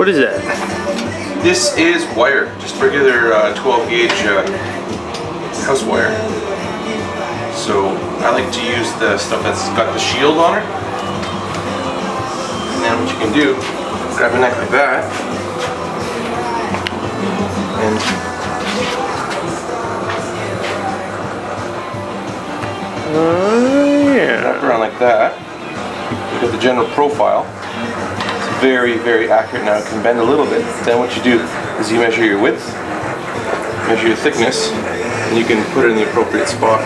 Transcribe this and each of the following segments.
What is that? This is wire, just regular 12 gauge house wire. So I like to use the stuff that's got the shield on it. And then what you can do, grab a neck like that, and wrap around like that. You get the general profile. It's very, very accurate now. It can bend a little bit. Then what you do is you measure your width, measure your thickness, and you can put it in the appropriate spot.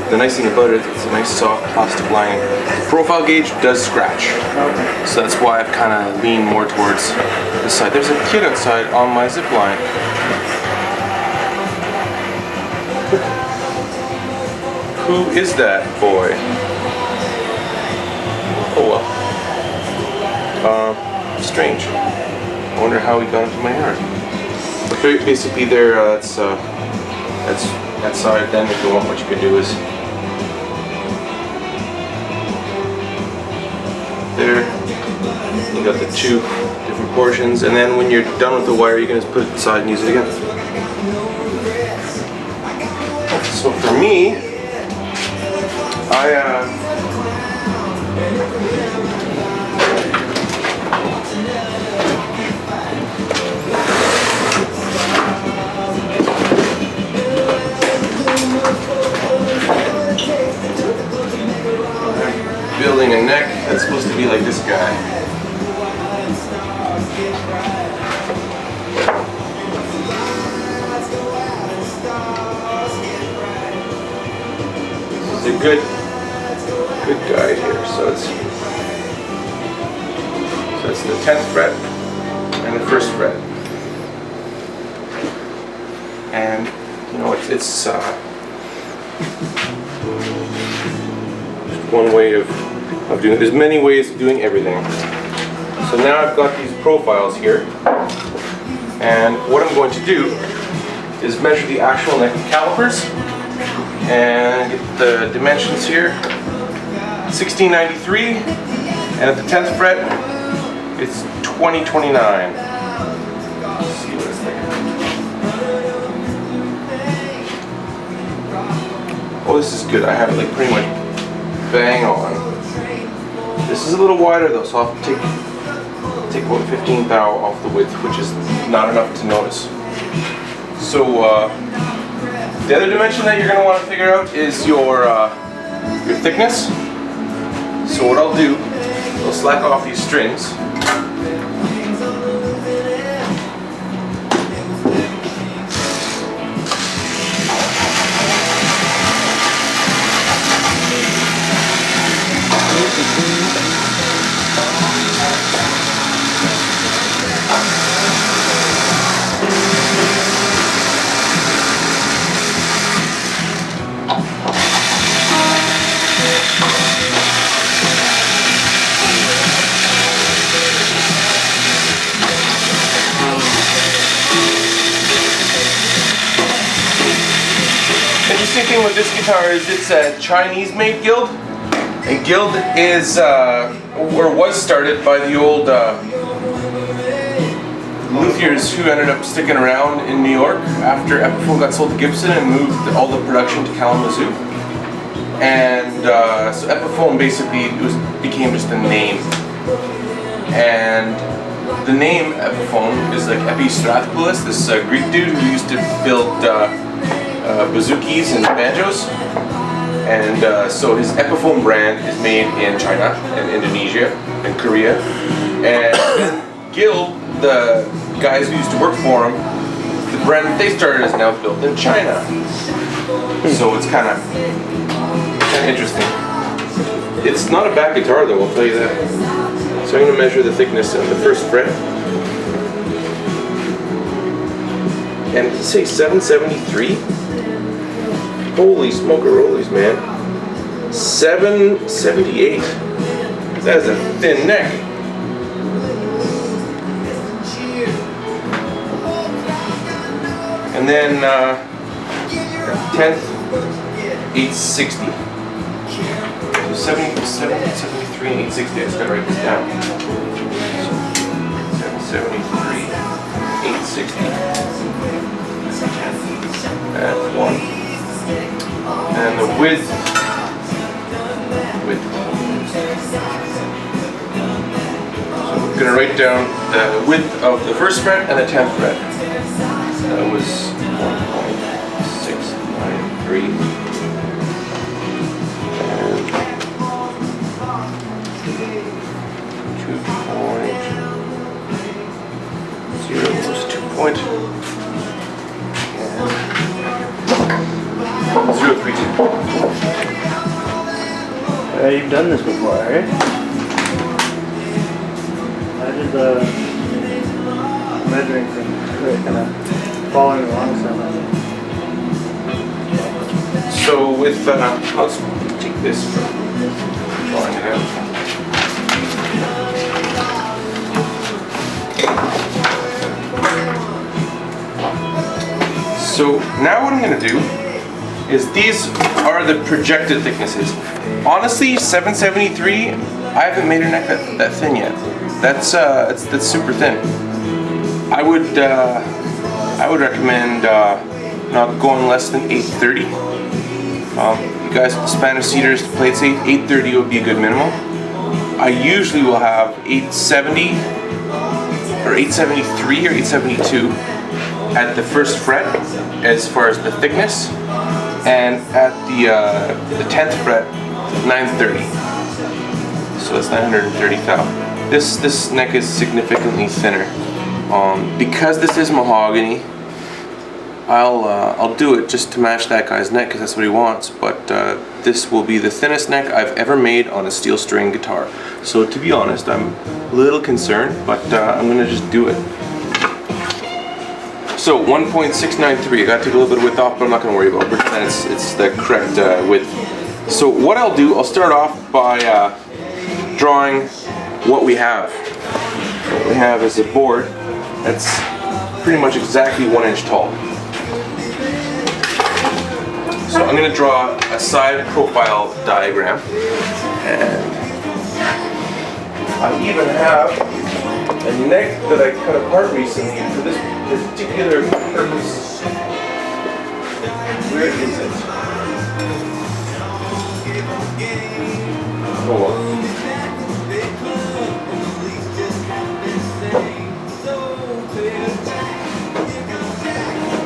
The nice thing about it is it's a nice soft plastic lining. The profile gauge does scratch, so that's why I've kind of leaned more towards this side. There's a kid outside on my zip line. Who is that boy? Oh well. Strange. I wonder how he got into my yard. But basically, there. That's that side. Then, if you want, what you can do is there. You got the two different portions, and then when you're done with the wire, you can just put it aside and use it again. So for me, building a neck that's supposed to be like this guy. This is a good guide here. So it's the 10th fret and the 1st fret, and you know it's one way of doing it. There's many ways of doing everything. So now I've got these profiles here, and what I'm going to do is measure the actual neck calipers and get the dimensions here. 1693, and at the 10th fret it's 2029. Let's see what it's like. Oh, this is good. I have it like pretty much bang on. This is a little wider though, so I'll have to take about 1/15 thou off the width, which is not enough to notice. So the other dimension that you're going to want to figure out is your thickness. So what I'll do, I'll slack off these strings. Interesting thing with this guitar is it's a Chinese-made guild, and guild is or was started by the old luthiers who ended up sticking around in New York after Epiphone got sold to Gibson and moved all the production to Kalamazoo. And so Epiphone basically became just a name, and the name Epiphone is like Epistrathopoulos, this Greek dude who used to build bouzouki and banjos, and so his Epiphone brand is made in China and Indonesia and Korea, and Guild, the guys who used to work for him, the brand that they started is now built in China. So it's kind of interesting. It's not a bad guitar though, I'll tell you that. So I'm going to measure the thickness on the 1st fret, and let's say 773. Holy smokerolies, man. 778. That is a thin neck. And then 10th, 860. So 73 and 860. I just gotta write this down. 773, 860. That's 1. And the width. So we're going to write down the width of the first fret and the 10th fret. That was 1.693. And 2.0 was 2 point. And 032. You've done this before, right? I did the measuring thing, kind of following along somewhere. So with, let's take this from drawing it out. So now what I'm going to do is these are the projected thicknesses. Honestly, 773, I haven't made a neck that thin yet. That's super thin. I would recommend not going less than 830. You guys with the Spanish cedars, the plate safe, 830 would be a good minimum. I usually will have 870 or 873 or 872 at the first fret as far as the thickness, and at the 10th fret 930. So that's 930 thou. This neck is significantly thinner. Because this is mahogany, I'll do it just to match that guy's neck because that's what he wants. But this will be the thinnest neck I've ever made on a steel string guitar. So to be honest, I'm a little concerned, but I'm gonna just do it. So 1.693. I gotta take a little bit of width off, but I'm not gonna worry about it. Pretend it's the correct width. So what I'll do, I'll start off by drawing what we have. What we have is a board that's pretty much exactly 1 inch tall. So I'm going to draw a side profile diagram, and I even have a neck that I cut apart recently for this particular purpose. Where is it? Oh well.